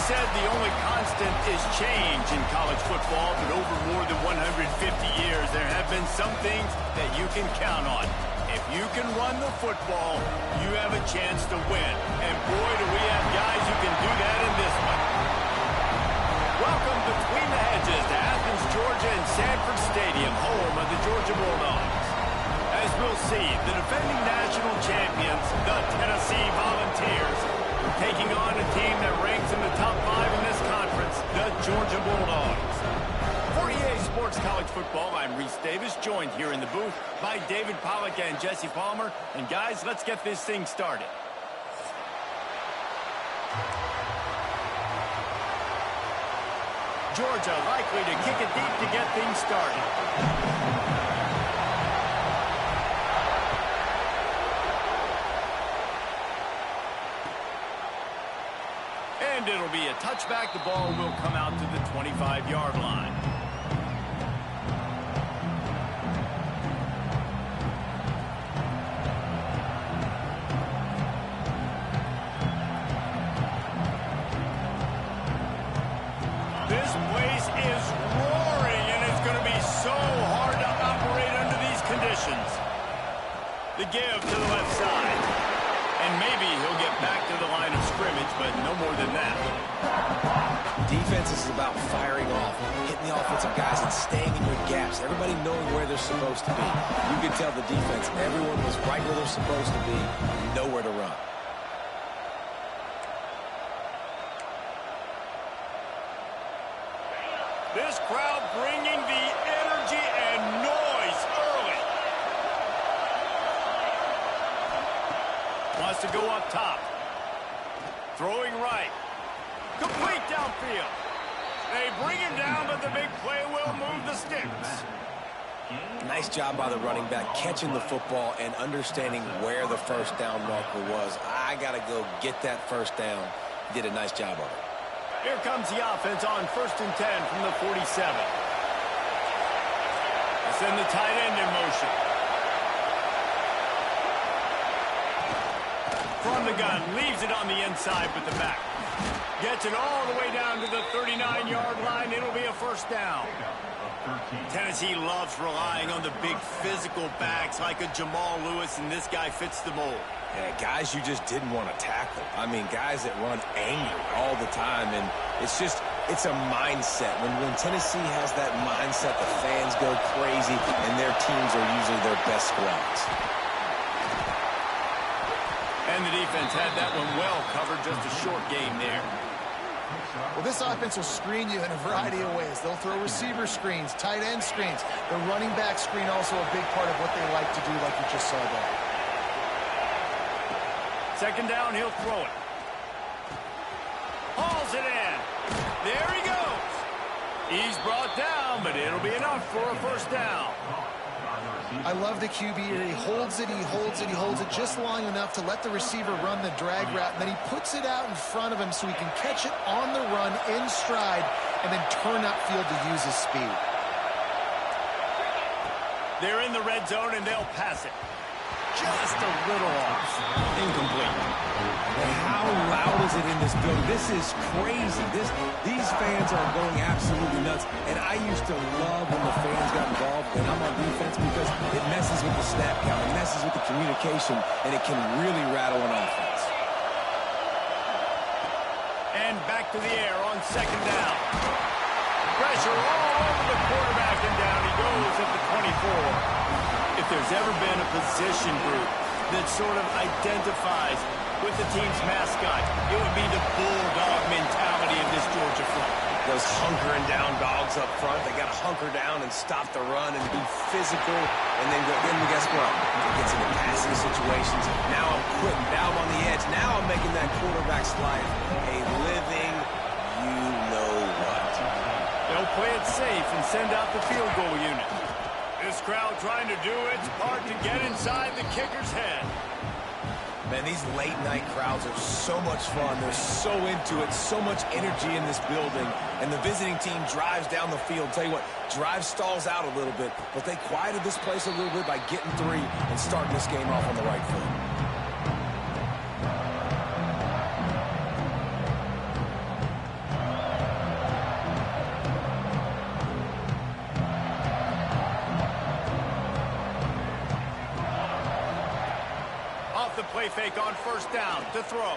Said the only constant is change in college football, but over more than 150 years, there have been some things that you can count on. If you can run the football, you have a chance to win. And boy, do we have guys who can do that in this one. Welcome between the hedges to Athens, Georgia and Sanford Stadium, home of the Georgia Bulldogs. As we'll see, the defending national champions, the Tennessee Volunteers, taking on a team that ranks in the top 5 in this conference, the Georgia Bulldogs. For EA Sports College Football, I'm Reese Davis, joined here in the booth by David Pollack and Jesse Palmer. And guys, let's get this thing started. Georgia likely to kick it deep to get things started. And it'll be a touchback. The ball will come out to the 25-yard line. This place is roaring, and it's going to be so hard to operate under these conditions. The give to the left side. And maybe he'll get back to the line of scrimmage, but no more than that. Defense is about firing off, hitting the offensive guys and staying in your gaps. Everybody knowing where they're supposed to be. You can tell the defense, everyone was right where they're supposed to be, nowhere to run. This crowd bringing the energy and noise early. Wants to go up top. Throwing right. Complete downfield. They bring him down, but the big play will move the sticks. Nice job by the running back, catching the football and understanding where the first down marker was. I got to go get that first down. Did a nice job of it. Here comes the offense on 1st and 10 from the 47. They send the tight end in motion. From the gun, leaves it on the inside with the back. Gets it all the way down to the 39-yard line. It'll be a first down. Tennessee loves relying on the big physical backs like a Jamal Lewis, and this guy fits the mold. Yeah, guys you just didn't want to tackle. I mean, guys that run angry all the time, and it's a mindset. When Tennessee has that mindset, the fans go crazy, and their teams are usually their best squads. And the defense had that one well covered, just a short game there. Well, this offense will screen you in a variety of ways. They'll throw receiver screens, tight end screens. The running back screen also a big part of what they like to do, like you just saw there. Second down, he'll throw it. Hauls it in. There he goes. He's brought down, but it'll be enough for a first down. I love the QB here. He holds it, he holds it, he holds it just long enough to let the receiver run the drag route, and then he puts it out in front of him so he can catch it on the run in stride and then turn upfield to use his speed. They're in the red zone, and they'll pass it. Just a little off. Incomplete. And how loud is it in this building? This is crazy. These fans are going absolutely nuts. And I used to love when the fans got involved when I'm on defense because it messes with the snap count. It messes with the communication, and it can really rattle an offense. And back to the air on second down. Pressure all over the quarterback, and down he goes at the 24. If there's ever been a position group that sort of identifies with the team's mascot, it would be the bulldog mentality of this Georgia front. Those hunkering down dogs up front, they got to hunker down and stop the run and be physical. And then guess what? It gets into passing situations. Now I'm quitting. Now I'm on the edge. Now I'm making that quarterback's life a living you-know-what. They'll play it safe and send out the field goal unit. This crowd trying to do its part to get inside the kicker's head. Man, these late-night crowds are so much fun. They're so into it, so much energy in this building. And the visiting team drives down the field. Tell you what, drive stalls out a little bit, but they quieted this place a little bit by getting 3 and starting this game off on the right foot. Play fake on first down to throw.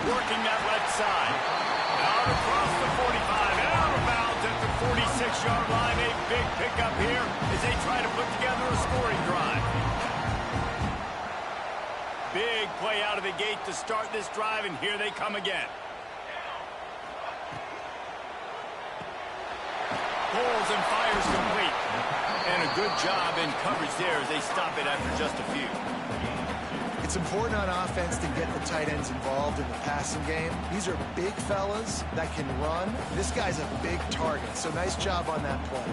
Working that left side. Out across the 45 and out of bounds at the 46-yard line. A big pickup here as they try to put together a scoring drive. Big play out of the gate to start this drive, and here they come again. Pulls and fires complete. And a good job in coverage there as they stop it after just a few. It's important on offense to get the tight ends involved in the passing game. These are big fellas that can run. This guy's a big target, so nice job on that play.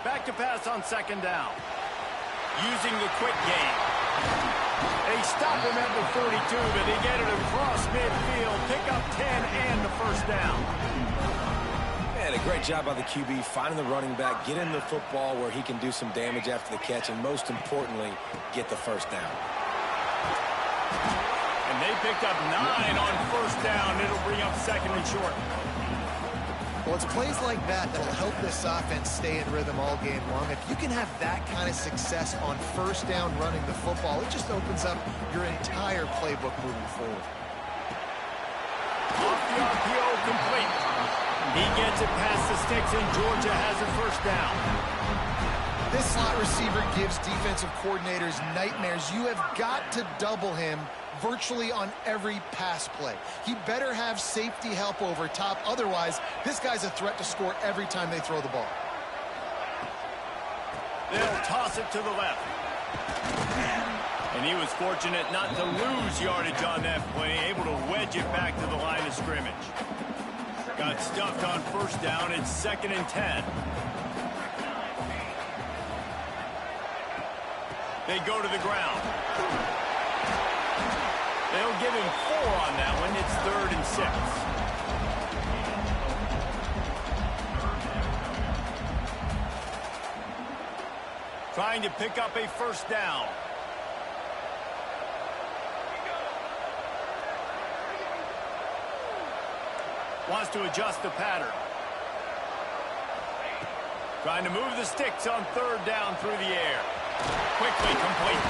Back to pass on second down. Using the quick game. They stop him at the 42, but they get it across midfield. Pick up 10 and the first down. And a great job by the QB finding the running back, get him the football where he can do some damage after the catch, and most importantly, get the first down. And they picked up 9 on first down. It'll bring up second and short. Well, it's plays like that that'll help this offense stay in rhythm all game long. If you can have that kind of success on first down running the football, it just opens up your entire playbook moving forward. Off the RPO, complete. He gets it past the sticks, and Georgia has a first down. This slot receiver gives defensive coordinators nightmares. You have got to double him virtually on every pass play. He better have safety help over top. Otherwise, this guy's a threat to score every time they throw the ball. They'll toss it to the left. And he was fortunate not to lose yardage on that play, able to wedge it back to the line of scrimmage. Got stuffed on first down. It's second and 10. They go to the ground. They'll give him 4 on that one. It's third and 6. Trying to pick up a first down. Wants to adjust the pattern. Trying to move the sticks on third down through the air. Quickly complete.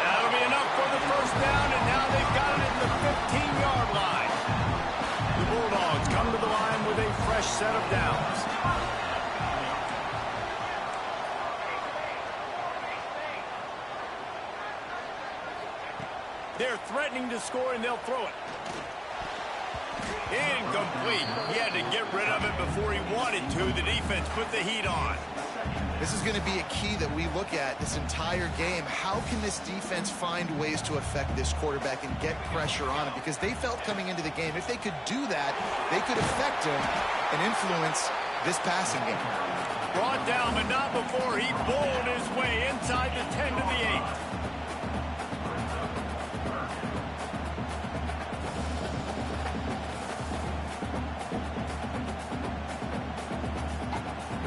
That'll be enough for the first down, and now they've got it at the 15-yard line. The Bulldogs come to the line with a fresh set of downs. They're threatening to score, and they'll throw it. Incomplete. He had to get rid of it before he wanted to. The defense put the heat on. This is going to be a key that we look at this entire game. How can this defense find ways to affect this quarterback and get pressure on him? Because they felt coming into the game, if they could do that, they could affect him and influence this passing game. Brought down, but not before he bowled his way inside the 10 to the 8.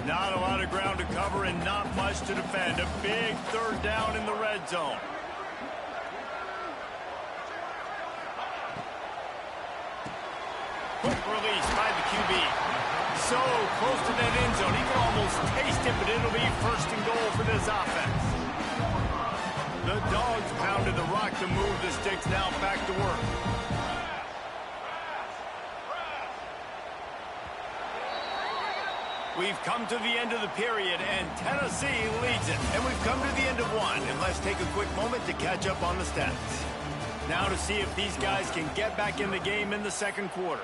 Not a lot of ground to cover and not much to defend. A big third down in the red zone. Quick release by the QB. So close to that end zone. He can almost taste it, but it'll be first and goal for this offense. The Dogs pounded the rock to move the sticks. Now back to work. We've come to the end of the period, and Tennessee leads it. And we've come to the end of one, and let's take a quick moment to catch up on the stats. Now to see if these guys can get back in the game in the second quarter.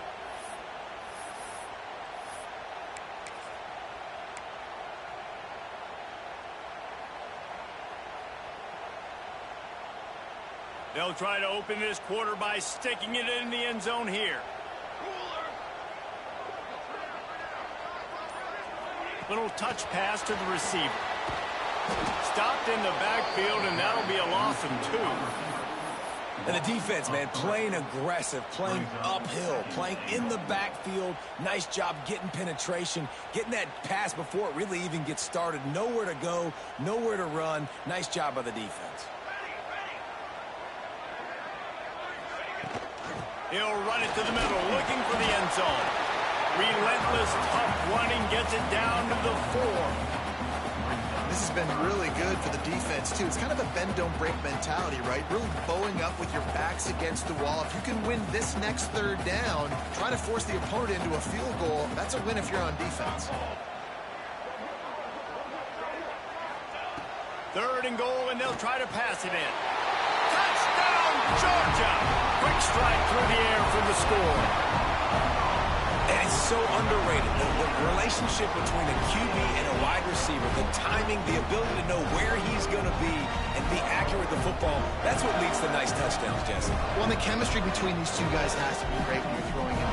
They'll try to open this quarter by sticking it in the end zone here. Little touch pass to the receiver. Stopped in the backfield, and that'll be a loss of 2. And the defense, man, playing aggressive, playing uphill, playing in the backfield. Nice job getting penetration, getting that pass before it really even gets started. Nowhere to go, nowhere to run. Nice job by the defense. He'll run it to the middle, looking for the end zone. Relentless, tough running, gets it down to the 4. This has been really good for the defense, too. It's kind of a bend-don't-break mentality, right? Really bowing up with your backs against the wall. If you can win this next third down, try to force the opponent into a field goal. That's a win if you're on defense. Third and goal, and they'll try to pass it in. Touchdown, Georgia! Quick strike through the air for the score. And it's so underrated. The relationship between a QB and a wide receiver, the timing, the ability to know where he's going to be and be accurate with the football, that's what leads to nice touchdowns, Jesse. Well, and the chemistry between these two guys has to be great when you're throwing in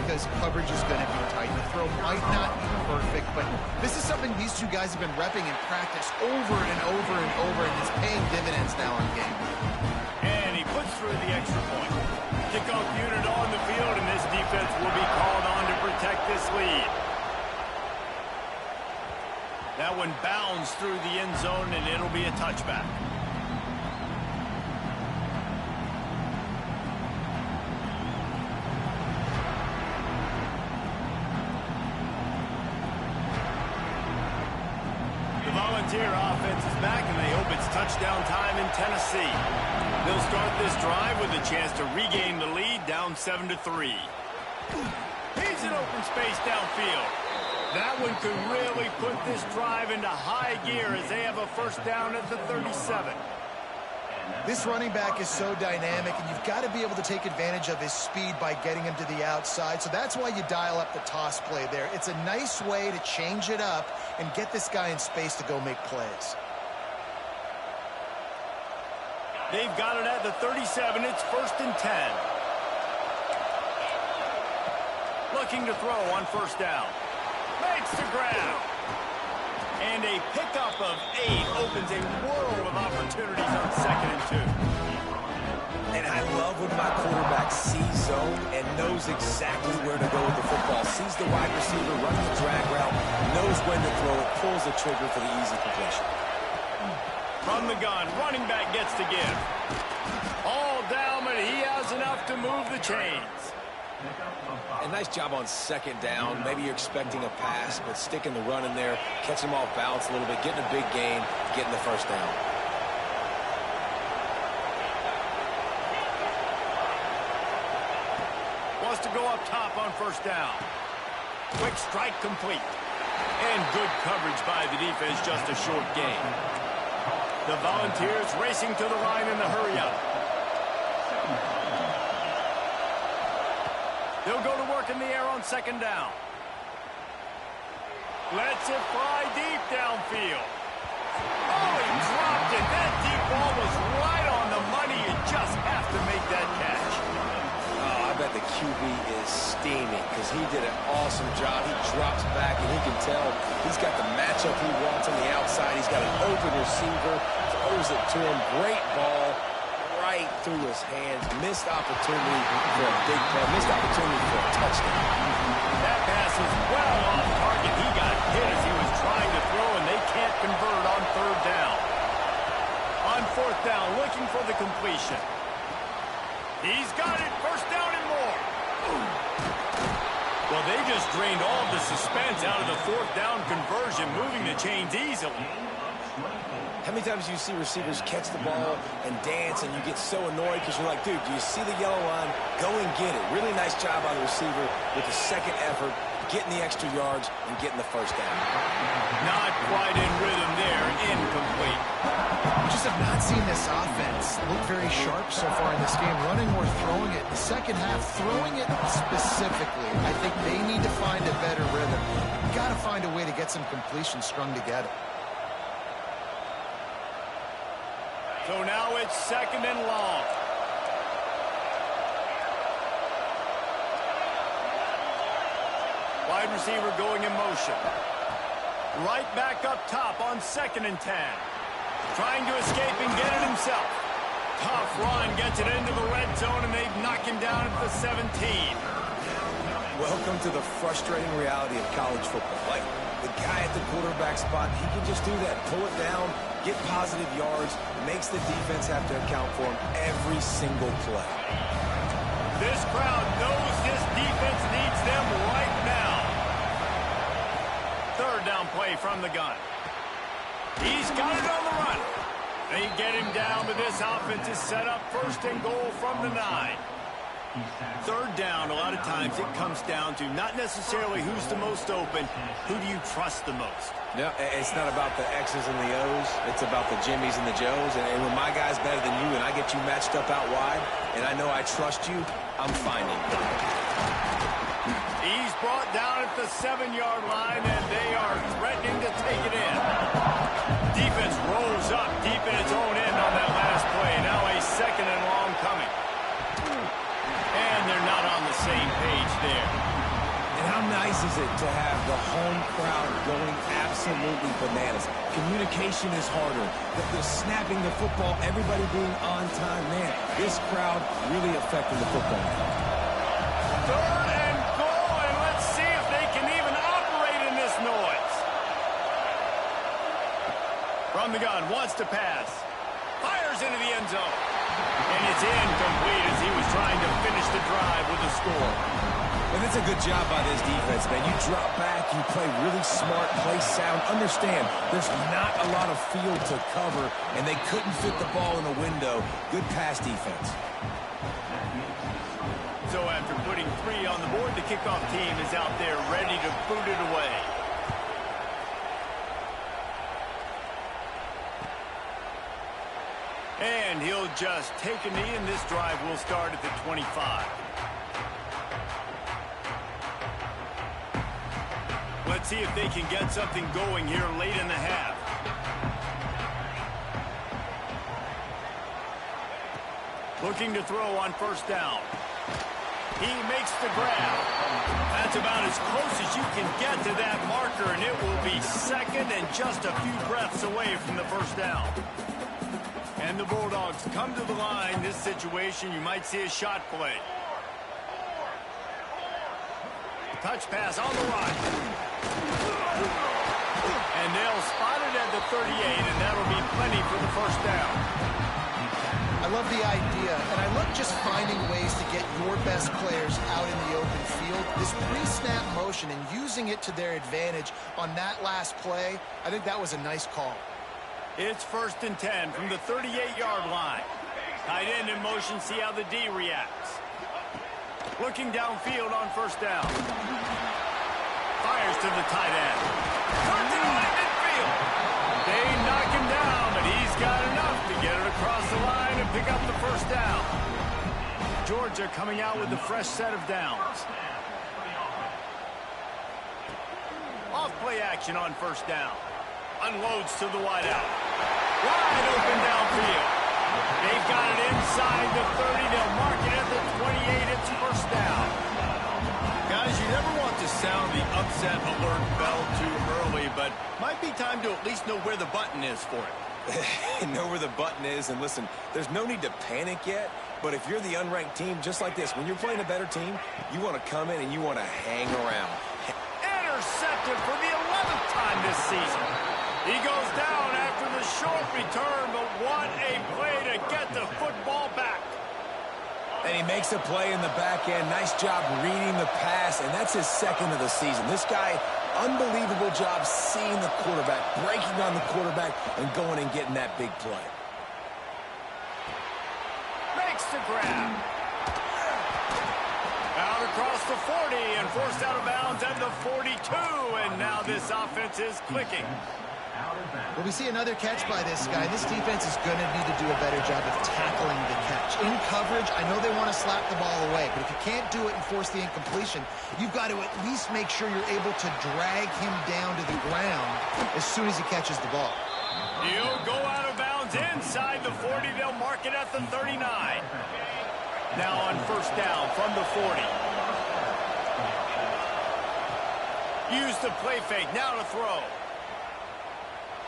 because coverage is going to be tight. The throw might not be perfect, but this is something these two guys have been repping in practice over and over and over, and it's paying dividends now on game. And he puts through the extra point. Kickoff unit on the field, and this defense will be called on to protect this lead. That one bounds through the end zone, and it'll be a touchback. The Volunteer offense is back, and they hope it's touchdown time in Tennessee. They'll start this drive with a chance to regain the lead, down 7-3. He's in open space downfield. That one could really put this drive into high gear as they have a first down at the 37. This running back is so dynamic, and you've got to be able to take advantage of his speed by getting him to the outside. So that's why you dial up the toss play there. It's a nice way to change it up and get this guy in space to go make plays. They've got it at the 37. It's first and 10. Looking to throw on first down. Makes the grab. And a pickup of 8 opens a world of opportunities on 2nd and 2. And I love when my quarterback sees zone and knows exactly where to go with the football. Sees the wide receiver running the drag route, knows when to throw it, pulls the trigger for the easy completion. From the gun, running back gets to give. All down, but he has enough to move the chains. A nice job on 2nd down. Maybe you're expecting a pass, but sticking the run in there, catching him off balance a little bit, getting a big gain, getting the first down. Wants to go up top on first down. Quick strike complete. And good coverage by the defense, just a short gain. The Volunteers racing to the line in the hurry up. They'll go to work in the air on second down. Lets it fly deep downfield. Oh, he dropped it. That deep ball was right on the money. You just have to make that catch. Oh, I bet the QB is steaming because he did an awesome job. He drops back, and he can tell he's got the matchup he wants on the outside. He's got an open receiver, throws it to him. Great ball right through his hands. Missed opportunity for a big play. Missed opportunity for a touchdown. That pass is well off target. He got hit as he was trying to throw, and they can't convert on third down. On fourth down, looking for the completion. He's got it. First down and more. Well, they just drained all the suspense out of the fourth down conversion, moving the chains easily. How many times do you see receivers catch the ball and dance, and you get so annoyed because you're like, dude, do you see the yellow line? Go and get it. Really nice job by the receiver with the second effort, getting the extra yards and getting the first down. Not quite in rhythm there. Incomplete. We just have not seen this offense look very sharp so far in this game, running or throwing it. The second half, throwing it specifically, I think they need to find a better rhythm. You've got to find a way to get some completions strung together. So now it's second and long. Wide receiver going in motion. Right back up top on second and 10. Trying to escape and get it himself. Tough run, gets it into the red zone, and they've knocked him down at the 17. Welcome to the frustrating reality of college football. Like, the guy at the quarterback spot, he can just do that. Pull it down, get positive yards, makes the defense have to account for him every single play. This crowd knows this defense needs them right now. Third down play from the gun. He's got it on the run. They get him down, but this offense is set up first and goal from the 9. Third down, a lot of times it comes down to not necessarily who's the most open, who do you trust the most? No, it's not about the X's and the O's. It's about the Jimmies and the Joes. And when my guy's better than you and I get you matched up out wide, and I know I trust you, I'm finding you. He's brought down at the 7-yard line, and they are threatening to take it in. Defense rolls up deep in its own end on that last play. Now a second and long coming. And they're not on the same page there. And how nice is it to have the home crowd going absolutely bananas? Communication is harder. The snapping the football, everybody being on time. Man, this crowd really affecting the football. Third and goal, and let's see if they can even operate in this noise. From the gun, wants to pass. Fires into the end zone. And it's incomplete as he was trying to finish the drive with a score. And it's a good job by this defense, man. You drop back, you play really smart, play sound. Understand, there's not a lot of field to cover, and they couldn't fit the ball in the window. Good pass defense. So after putting 3 on the board, the kickoff team is out there ready to boot it away. And he'll just take a knee, and this drive will start at the 25. Let's see if they can get something going here late in the half. Looking to throw on first down. He makes the grab. That's about as close as you can get to that marker, and it will be second and just a few breaths away from the first down. And the Bulldogs come to the line. This situation, you might see a shot play. Touch pass on the right. And they'll spot it at the 38, and that'll be plenty for the first down. I love the idea, and I love just finding ways to get your best players out in the open field. This pre-snap motion and using it to their advantage on that last play, I think that was a nice call. It's first and 10 from the 38-yard line. Tight end in motion, see how the D reacts. Looking downfield on first down. Fires to the tight end. Turns it on in midfield. They knock him down, but he's got enough to get it across the line and pick up the first down. Georgia coming out with a fresh set of downs. Off play action on first down. Unloads to the wideout. Wide open downfield. They've got it inside the 30. They'll mark it at the 28. It's first down. Guys, you never want to sound the upset alert bell too early, but might be time to at least know where the button is for it. Know where the button is, and listen, there's no need to panic yet, but if you're the unranked team, just like this, when you're playing a better team, you want to come in and you want to hang around. Intercepted for the 11th time this season. He goes down after the short return, but what a play to get the football back. And he makes a play in the back end. Nice job reading the pass, and that's his second of the season. This guy, unbelievable job seeing the quarterback, breaking on the quarterback, and going and getting that big play. Makes the grab. Out across the 40 and forced out of bounds at the 42, and now this offense is clicking. Well, we see another catch by this guy. This defense is going to need to do a better job of tackling the catch. In coverage, I know they want to slap the ball away, but if you can't do it and force the incompletion, you've got to at least make sure you're able to drag him down to the ground as soon as he catches the ball. He'll go out of bounds inside the 40. They'll mark it at the 39. Now on first down from the 40. Use the play fake. Now to throw.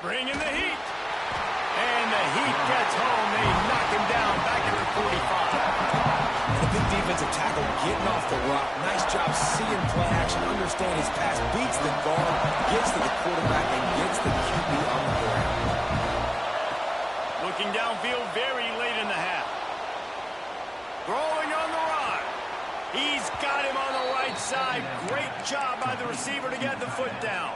Bring in the heat. And the heat gets home. They knock him down back at the 45. A big defensive tackle getting off the rock. Nice job seeing play action. Understand his pass beats the guard, gets to the quarterback, and gets the QB on the ground. Looking downfield very late in the half. Throwing on the run. He's got him on the right side. Great job by the receiver to get the foot down.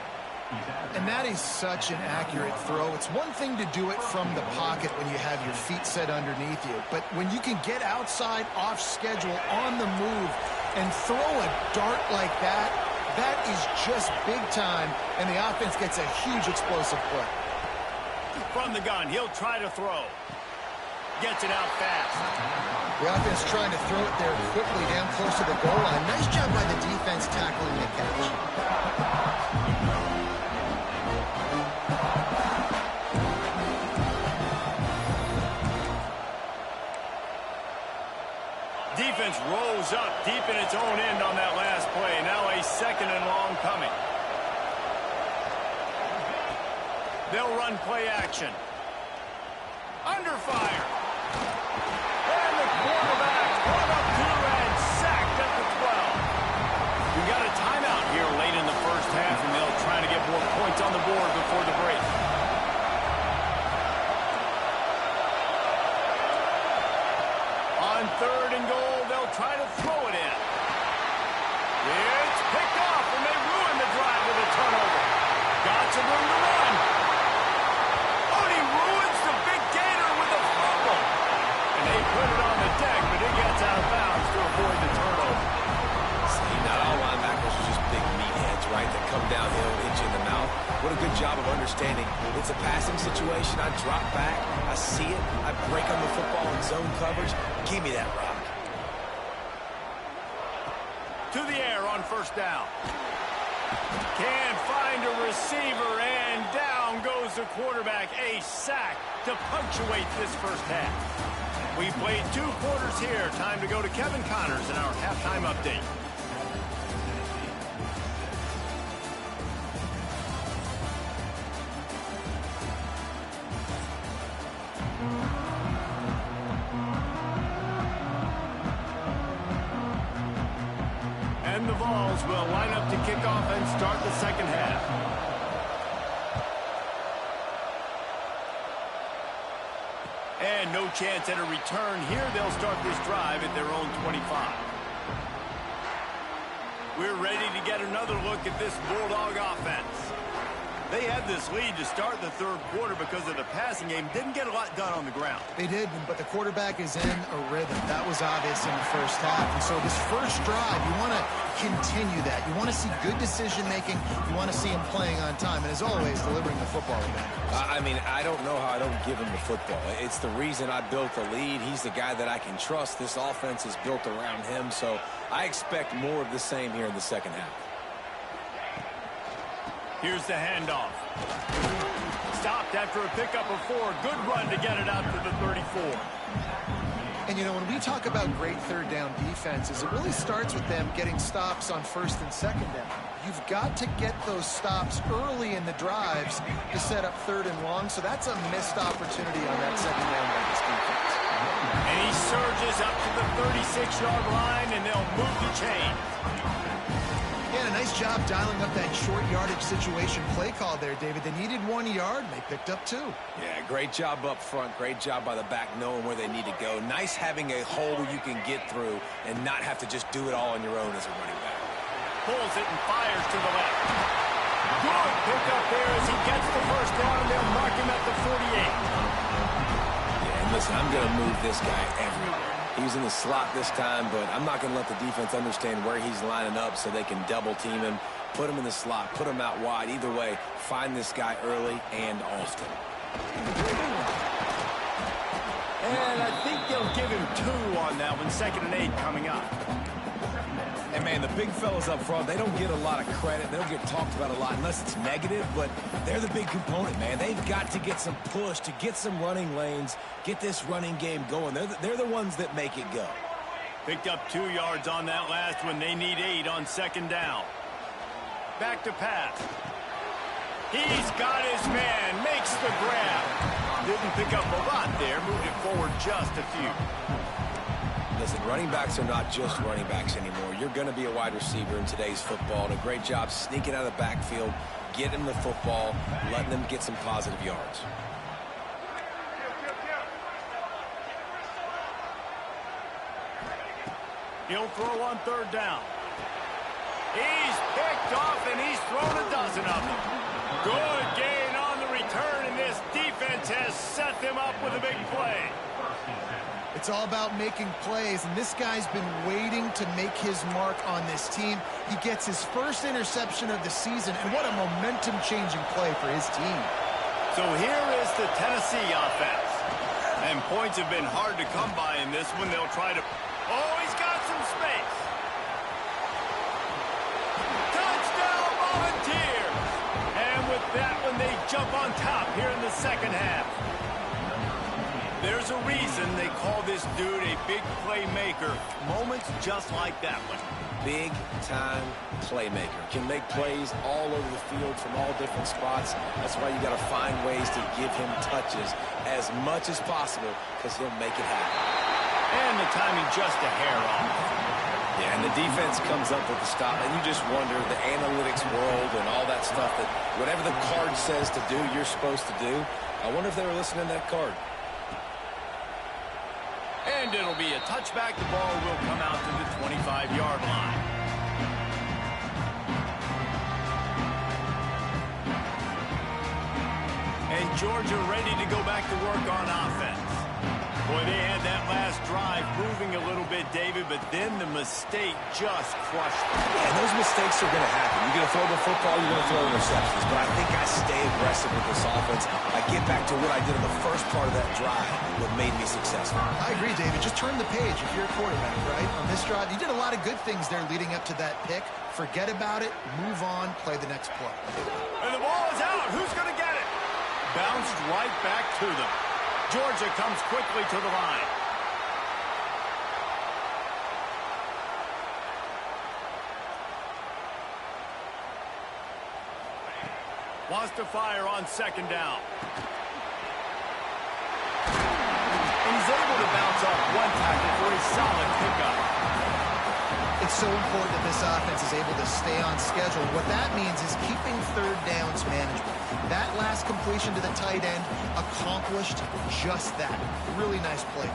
And that is such an accurate throw. It's one thing to do it from the pocket when you have your feet set underneath you, but when you can get outside, off schedule, on the move, and throw a dart like that, that is just big time, and the offense gets a huge explosive play. From the gun, he'll try to throw. Gets it out fast. The offense trying to throw it there quickly down close to the goal line. Nice job by the defense tackling the catch. Defense rolls up deep in its own end on that last play. Now a second and long coming. They'll run play action. Under fire. And the quarterback brought up to and sacked at the 12. We got a timeout here late in the first half, and they'll try to get more points on the board before the break. On third and goal, they'll try to throw it in. It's picked off, and they ruin the drive with a turnover. Got some room to run. Oh, and he ruins the big gator with a fumble. And they put it on the deck, but it gets out of bounds to avoid the turnover. See, not all linebackers are just big meatheads, right, that come downhill and hit you in the mouth. What a good job of understanding. It's a passing situation. I drop back. I see it. I break on the football in zone coverage. Give me that rock. To the air on first down. Can't find a receiver, and down goes the quarterback. A sack to punctuate this first half. We played 2 quarters here. Time to go to Kevin Connors in our halftime update. And the Vols will line up to kick off and start the second half. And no chance at a return here. They'll start this drive at their own 25. We're ready to get another look at this Bulldog offense. They had this lead to start the third quarter because of the passing game. Didn't get a lot done on the ground. They did, but the quarterback is in a rhythm. That was obvious in the first half. And so this first drive, you want to continue that. You want to see good decision-making. You want to see him playing on time. And as always, delivering the football advantage. I mean, I don't know how I don't give him the football. It's the reason I built the lead. He's the guy that I can trust. This offense is built around him. So I expect more of the same here in the second half. Here's the handoff. Stopped after a pickup of 4. Good run to get it out to the 34. And, you know, when we talk about great third down defenses, it really starts with them getting stops on first and second down. You've got to get those stops early in the drives to set up third and long, so that's a missed opportunity on that second down by this defense. And he surges up to the 36-yard line, and they'll move the chain. Yeah, a nice job dialing up that short yardage situation play call there, David. They needed 1 yard, and they picked up 2. Yeah, great job up front. Great job by the back knowing where they need to go. Nice having a hole you can get through and not have to just do it all on your own as a running back. Pulls it and fires to the left. Good pickup there as he gets the first down, and they'll mark him at the 48. Yeah, and listen, I'm going to move this guy everywhere. He's in the slot this time, but I'm not going to let the defense understand where he's lining up so they can double team him, put him in the slot, put him out wide. Either way, find this guy early and often. And I think they'll give him 2 on that one, 2nd and 8 coming up. And, man, the big fellas up front, they don't get a lot of credit. They don't get talked about a lot unless it's negative, but they're the big component, man. They've got to get some push, to get some running lanes, get this running game going. They're the ones that make it go. Picked up 2 yards on that last one. They need 8 on 2nd down. Back to pass. He's got his man, makes the grab. Didn't pick up a lot there, moved it forward just a few. Listen, running backs are not just running backs anymore. You're going to be a wide receiver in today's football, and a great job sneaking out of the backfield, getting the football, letting them get some positive yards. He'll throw on 3rd down. He's picked off, and he's thrown a dozen of them. Good gain on the return, and this defense has set them up with a big play. It's all about making plays, and this guy's been waiting to make his mark on this team. He gets his first interception of the season, and what a momentum-changing play for his team. So here is the Tennessee offense. And points have been hard to come by in this one. They'll try to... Oh, he's got some space. Touchdown, Volunteers! And with that one, they jump on top here in the second half. There's a reason they call this dude a big playmaker. Moments just like that one. Big-time playmaker. Can make plays all over the field from all different spots. That's why you got to find ways to give him touches as much as possible because he'll make it happen. And the timing just a hair off. Yeah, and the defense comes up with the stop, and you just wonder, the analytics world and all that stuff, that whatever the card says to do, you're supposed to do. I wonder if they were listening to that card. And it'll be a touchback. The ball will come out to the 25-yard line. And Georgia ready to go back to work on offense. Boy, they had that last drive moving a little bit, David, but then the mistake just crushed them. And those mistakes are going to happen. You're going to throw the football, you're going to throw interceptions. But I think I stay aggressive with this offense. I get back to what I did in the first part of that drive, what made me successful. I agree, David. Just turn the page if you're a quarterback, right? On this drive, you did a lot of good things there leading up to that pick. Forget about it, move on, play the next play. And the ball is out. Who's going to get it? Bounced right back to them. Georgia comes quickly to the line. Wants to fire on 2nd down. And he's able to bounce off one tackle for a solid pickup. It's so important that this offense is able to stay on schedule. What that means is keeping 3rd downs manageable. That last completion to the tight end accomplished just that. Really nice play.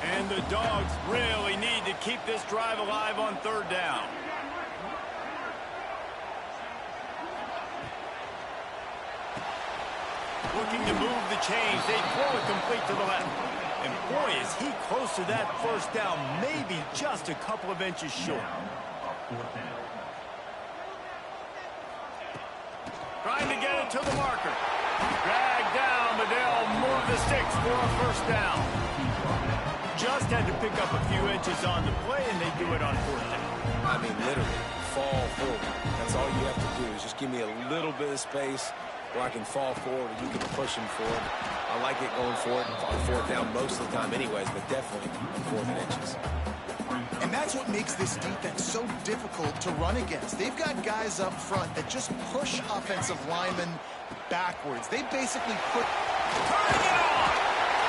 And the Dogs really need to keep this drive alive on 3rd down. looking to move the chains. They throw it complete to the left. And boy, is he close to that first down, maybe just a couple of inches short. Trying to get it to the marker. Dragged down, but they'll move the sticks for a first down. Just had to pick up a few inches on the play, and they do it on fourth down. I mean, literally, fall forward. That's all you have to do is just give me a little bit of space where I can fall forward and you can push him forward. I like it going forward on fourth down most of the time anyways, but definitely on fourth and inches. And that's what makes this defense so difficult to run against. They've got guys up front that just push offensive linemen backwards. They basically put... Turning it on!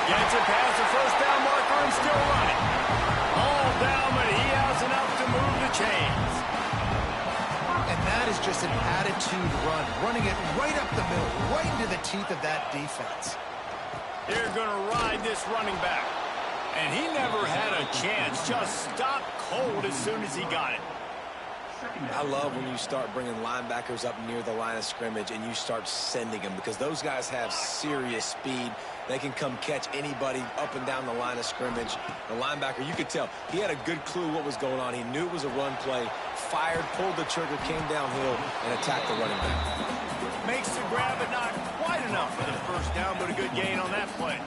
Gets it past the first down marker and still running. All down, but he has enough to move the chains. And that is just an attitude run, running it right up the middle, right into the teeth of that defense. They're going to ride this running back. And he never had a chance, just stopped cold as soon as he got it. I love when you start bringing linebackers up near the line of scrimmage and you start sending them because those guys have serious speed. They can come catch anybody up and down the line of scrimmage. The linebacker, you could tell, he had a good clue what was going on. He knew it was a run play, fired, pulled the trigger, came downhill, and attacked the running back. Makes the grab, but not quite enough for the first down, but a good gain on that play.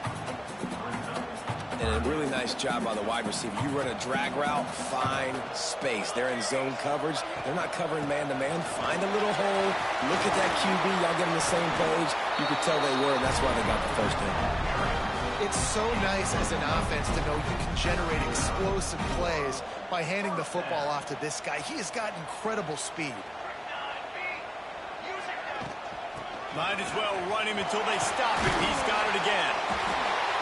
And a really nice job by the wide receiver. You run a drag route, find space. They're in zone coverage. They're not covering man-to-man. Find a little hole. Look at that QB. Y'all get on the same page. You could tell they were, and that's why they got the first down. It's so nice as an offense to know you can generate explosive plays by handing the football off to this guy. He has got incredible speed. Might as well run him until they stop him. He's got it again.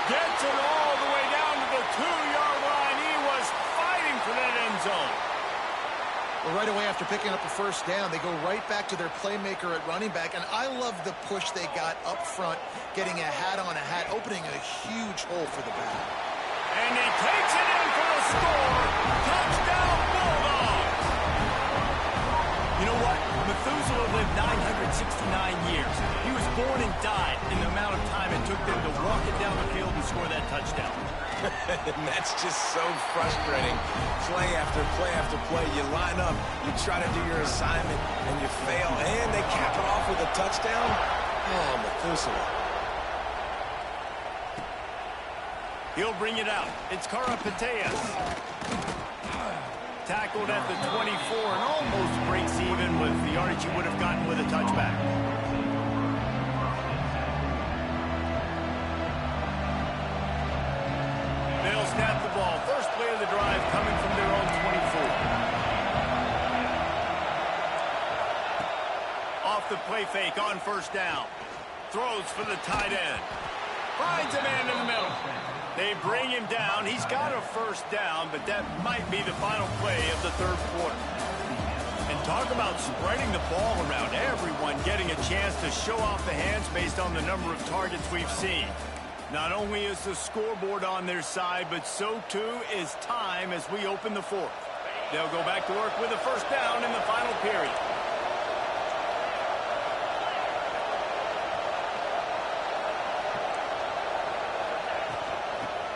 Gets it all the way down to the 2-yard line. He was fighting for that end zone. Well, right away after picking up a first down, they go right back to their playmaker at running back. And I love the push they got up front, getting a hat on a hat, opening a huge hole for the back. And he takes it in for the score. Touchdown, Bulldogs. You know what? Methuselah lived 969 years. He was born and died in the amount of time it took them to walk it down the field and score that touchdown. And that's just so frustrating. Play after play after play. You line up, you try to do your assignment, and you fail. And they cap it off with a touchdown. Oh, Methuselah. He'll bring it out. It's Karapateas. Tackled at the 24 and almost breaks even with the yardage he would have gotten with a touchback. They'll snap the ball. First play of the drive coming from their own 24. Off the play fake on first down. Throws for the tight end. Finds a man in the middle. They bring him down. He's got a first down, but that might be the final play of the third quarter. And talk about spreading the ball around. Everyone getting a chance to show off the hands based on the number of targets we've seen. Not only is the scoreboard on their side, but so too is time as we open the fourth. They'll go back to work with a first down in the final period.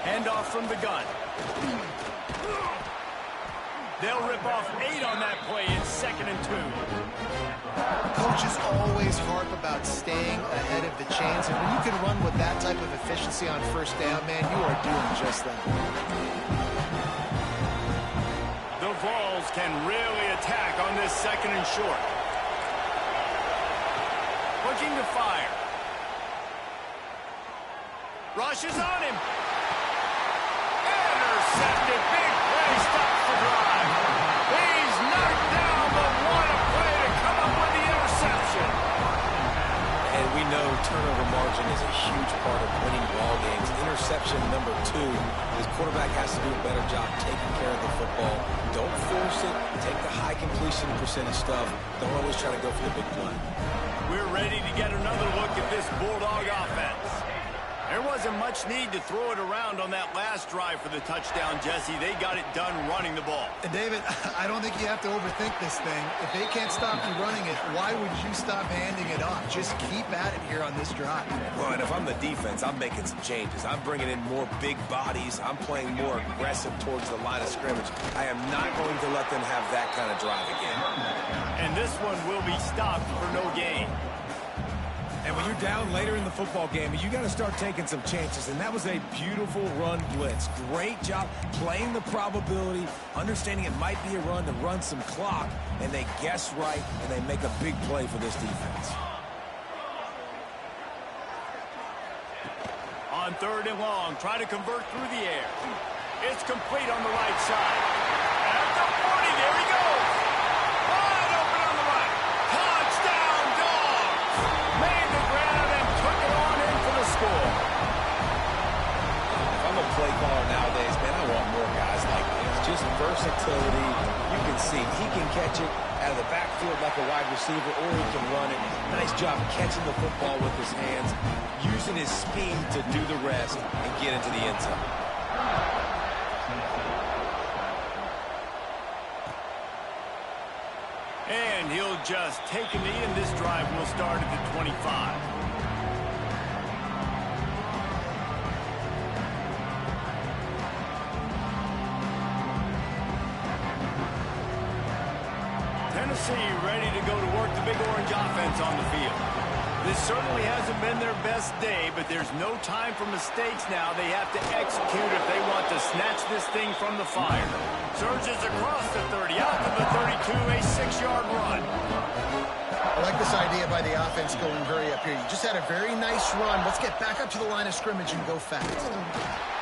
Handoff from the gun. They'll rip off 8 on that play in 2nd and 2. Coaches always harp about staying ahead of the chains, and when you can run with that type of efficiency on first down, man, you are doing just that. The Vols can really attack on this 2nd and short. Looking to fire. Rushes on him. Intercepted. Big play. Stops the drive. He's knocked down, but what a play to come up with the interception. And we know turnover margin is a huge part of winning ball games. Interception number 2. His quarterback has to do a better job taking care of the football. Don't force it. Take the high completion percentage stuff. Don't always try to go for the big play. We're ready to get another look at this Bulldog offense. There wasn't much need to throw it around on that last drive for the touchdown, Jesse. They got it done running the ball. And David, I don't think you have to overthink this thing. If they can't stop you running it, why would you stop handing it off? Just keep at it here on this drive. Well, and if I'm the defense, I'm making some changes. I'm bringing in more big bodies. I'm playing more aggressive towards the line of scrimmage. I am not going to let them have that kind of drive again. And this one will be stopped for no gain. And when you're down later in the football game, you got to start taking some chances. And that was a beautiful run blitz. Great job playing the probability, understanding it might be a run to run some clock, and they guess right, and they make a big play for this defense. On 3rd and long, try to convert through the air. It's complete on the right side. At the 40, there he goes. Wide open on the right. Touchdown, Dogs! Made the grab and took it on in for the score. If I'm a play caller nowadays, man, I want more guys like this. Just versatility. You can see he can catch it out of the backfield like a wide receiver, or he can run it. Nice job catching the football with his hands, using his speed to do the rest and get into the end zone. And he'll just take a knee, and this drive will start at the 25. Tennessee ready to go to work the Big Orange offense on the field. This certainly hasn't been their best day, but there's no time for mistakes now. They have to execute if they want to snatch this thing from the fire. Surges across the 30, out to the 32, a 6-yard run. I like this idea by the offense going hurry up here. You just had a very nice run. Let's get back up to the line of scrimmage and go fast.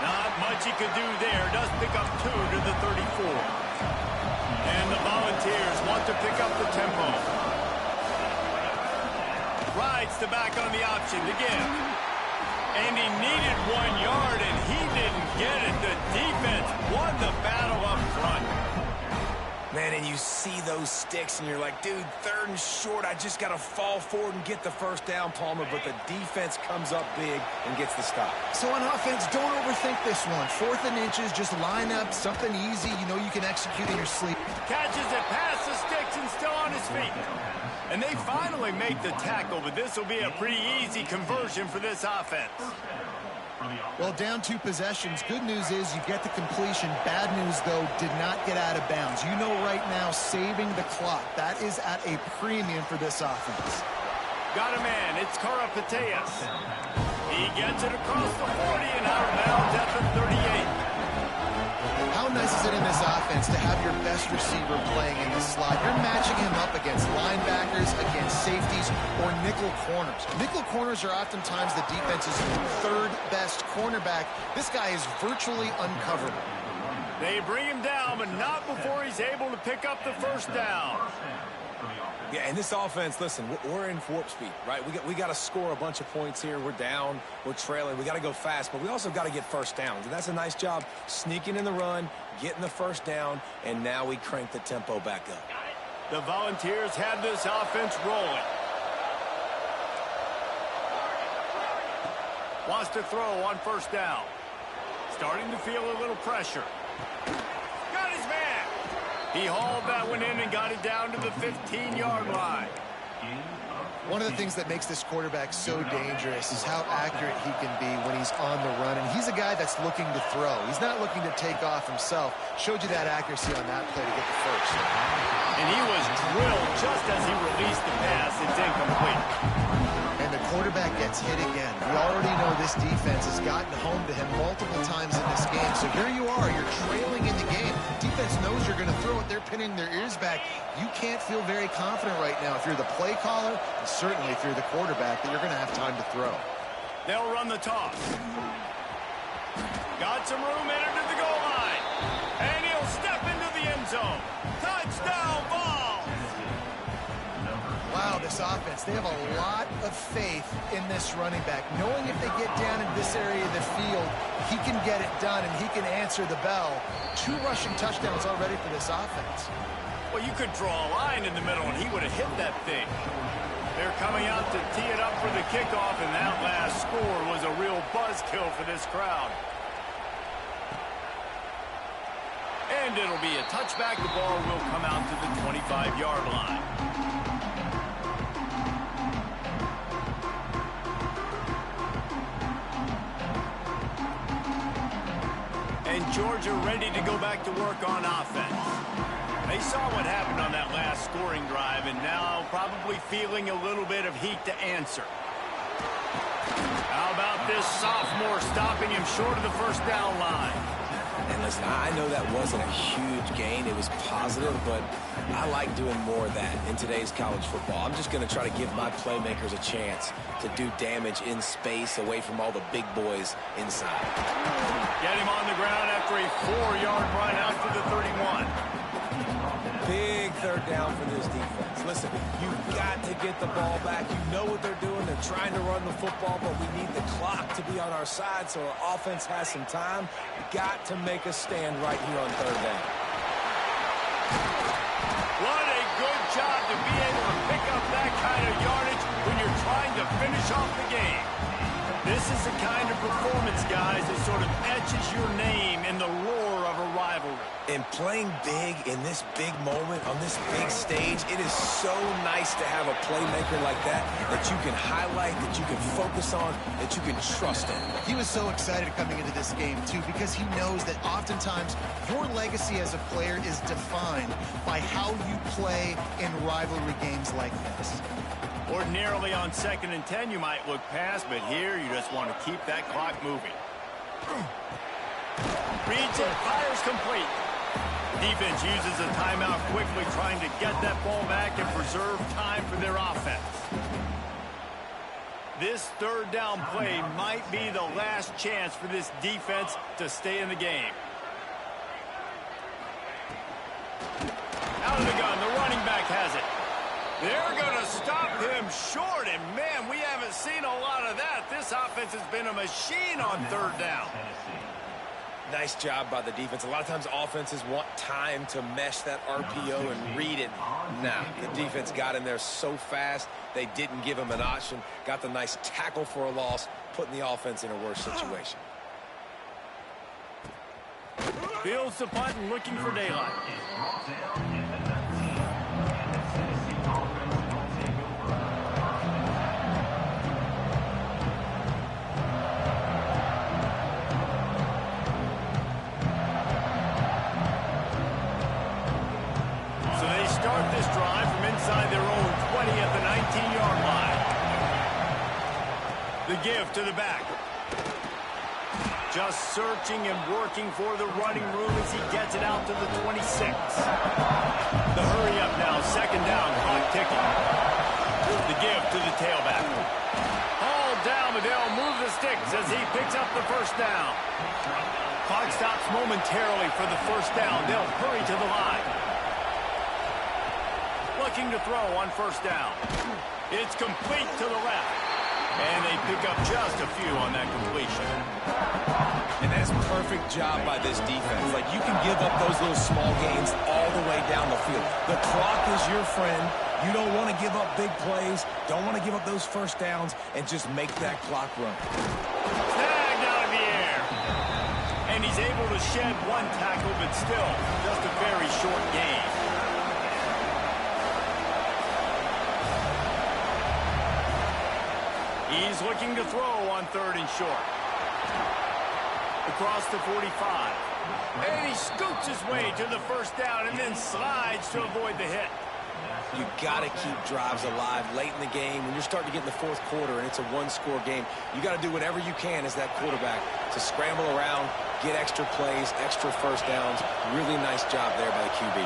Not much he could do there. Does pick up 2 to the 34. And the Volunteers want to pick up the tempo. Rides the back on the option again. And he needed 1 yard, and he didn't get it. The defense won the battle up front. Man, and you see those sticks, and you're like, dude, 3rd and short. I just got to fall forward and get the first down, Palmer. But the defense comes up big and gets the stop. So on offense, don't overthink this one. 4th and inches, just line up something easy you know you can execute in your sleep. Catches it past the sticks and still on his feet. And they finally make the tackle, but this will be a pretty easy conversion for this offense. Well, down 2 possessions. Good news is you get the completion. Bad news, though, did not get out of bounds. You know right now, saving the clock. That is at a premium for this offense. Got a man. It's Karapateas. He gets it across the 40 and out of bounds at the 38. How nice is it in this offense to have your best receiver playing in the slot? You're matching him up against linebackers, against safeties, or nickel corners. Nickel corners are oftentimes the defense's 3rd best cornerback. This guy is virtually uncoverable. They bring him down, but not before he's able to pick up the first down. Yeah, and this offense, listen, we're in warp speed, right? We got to score a bunch of points here. We're down. We're trailing. We got to go fast, but we also got to get first downs. And that's a nice job sneaking in the run, getting the first down, and now we crank the tempo back up. The Volunteers have this offense rolling. Wants to throw on first down. Starting to feel a little pressure. Got his man. He hauled that one in and got it down to the 15-yard line. One of the things that makes this quarterback so dangerous is how accurate he can be when he's on the run. And he's a guy that's looking to throw. He's not looking to take off himself. Showed you that accuracy on that play to get the first. And he was drilled just as he released the pass. It's incomplete. And the quarterback gets hit again. We already know this defense has gotten home to him multiple times in this game. So here you are. You're trailing in the game. Defense knows you're going to throw it. They're pinning their ears back. You can't feel very confident right now if you're the play caller, and certainly if you're the quarterback, that you're going to have time to throw. They'll run the toss. Got some room entered to the goal line. And he'll step into the end zone. Touchdown ball. Wow, this offense, they have a lot of faith in this running back. Knowing if they get down into this area of the field, he can get it done and he can answer the bell. 2 rushing touchdowns already for this offense. Well, you could draw a line in the middle and he would have hit that thing. They're coming out to tee it up for the kickoff, and that last score was a real buzzkill for this crowd. And it'll be a touchback. The ball will come out to the 25-yard line. And Georgia ready to go back to work on offense. They saw what happened on that last scoring drive, and now probably feeling a little bit of heat to answer. How about this sophomore stopping him short of the first down line? And listen, I know that wasn't a huge gain. It was positive, but I like doing more of that in today's college football. I'm just going to try to give my playmakers a chance to do damage in space away from all the big boys inside. Get him on the ground after a 4-yard run out to the 31. Big third down for this defense. Listen, you've got to get the ball back. You know what they're doing. They're trying to run the football, but we need the clock to be on our side so our offense has some time. Got to make a stand right here on third down. What a good job to be able to pick up that kind of yardage when you're trying to finish off the game. This is the kind of performance, guys, that sort of etches your name in the roar of a rivalry. And playing big in this big moment, on this big stage, it is so nice to have a playmaker like that you can highlight, that you can focus on, that you can trust in. He was so excited coming into this game, too, because he knows that oftentimes your legacy as a player is defined by how you play in rivalry games like this. Ordinarily on 2nd and 10, you might look past, but here you just want to keep that clock moving. Reads it, fires complete. Defense uses a timeout quickly, trying to get that ball back and preserve time for their offense. This third down play might be the last chance for this defense to stay in the game. Out of the gun, the running back has it. They're going to stop him short, and man, we haven't seen a lot of that. This offense has been a machine on third down. Nice job by the defense. A lot of times offenses want time to mesh that RPO and read it. Nah, the defense got in there so fast, they didn't give him an option. Got the nice tackle for a loss, putting the offense in a worse situation. Fields the punt and looking for daylight. Give to the back. Just searching and working for the running room as he gets it out to the 26. The hurry up now, 2nd down, clock ticking. The give to the tailback. Hauled down, but they'll move the sticks as he picks up the first down. Clock stops momentarily for the first down. They'll hurry to the line. Looking to throw on first down. It's complete to the left. And they pick up just a few on that completion. And that's a perfect job by this defense. Like, you can give up those little small gains all the way down the field. The clock is your friend. You don't want to give up big plays. Don't want to give up those first downs and just make that clock run. Tagged out of the air. And he's able to shed one tackle, but still just a very short gain. He's looking to throw on 3rd and short. Across the 45. And he scoots his way to the first down and then slides to avoid the hit. You got to keep drives alive late in the game. When you're starting to get in the 4th quarter and it's a one-score game, you got to do whatever you can as that quarterback to scramble around, get extra plays, extra first downs. Really nice job there by the QB.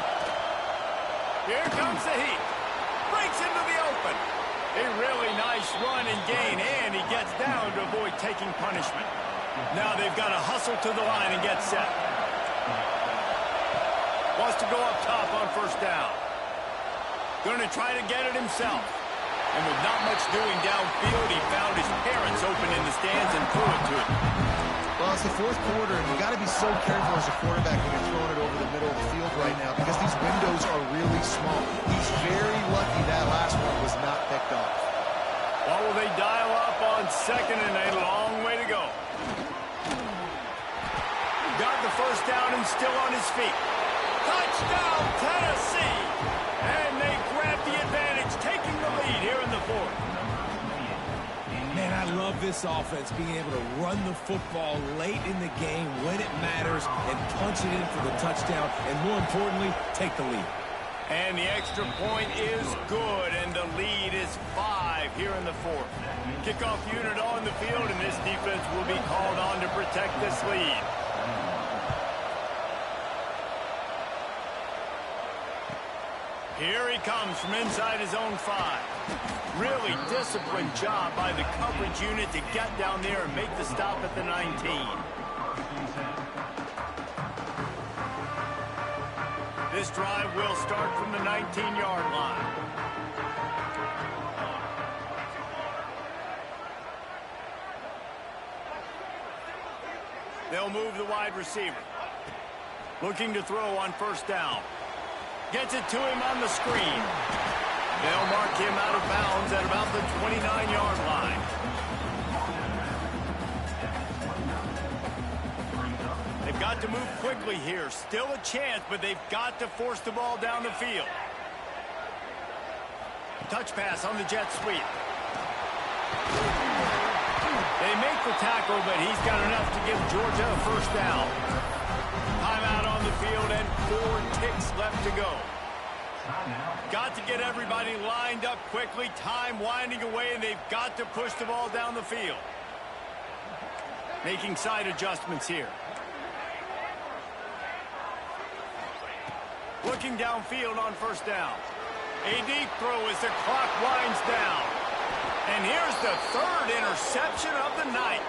Here comes the heat. Breaks into the open. A really nice run and gain, and he gets down to avoid taking punishment. Now they've got to hustle to the line and get set. Wants to go up top on first down. Going to try to get it himself. And with not much doing downfield, he found his parents open in the stands and threw it to him. Well, it's the 4th quarter, and you got to be so careful as a quarterback when you're throwing it over the middle of the field right now because these windows are really small. He's very lucky that last one was not picked off. on second and a long way to go. Got the first down and still on his feet. Touchdown, Tennessee! And they grab the advantage, taking the lead here in the fourth. Man, I love this offense being able to run the football late in the game when it matters and punch it in for the touchdown, and more importantly, take the lead. And the extra point is good, and the lead is 5 here in the fourth. Kickoff unit on the field, and this defense will be called on to protect this lead. Here he comes from inside his own 5. Really disciplined job by the coverage unit to get down there and make the stop at the 19. This drive will start from the 19-yard line. They'll move the wide receiver. Looking to throw on first down. Gets it to him on the screen. They'll mark him out of bounds at about the 29-yard line. They've got to move quickly here. Still a chance, but they've got to force the ball down the field. Touch pass on the jet sweep. They make the tackle, but he's got enough to give Georgia a first down. Timeout on the field and 4 ticks left to go. Got to get everybody lined up quickly. Time winding away, and they've got to push the ball down the field. Making side adjustments here. Looking downfield on first down. A deep throw as the clock winds down. And here's the 3rd interception of the night.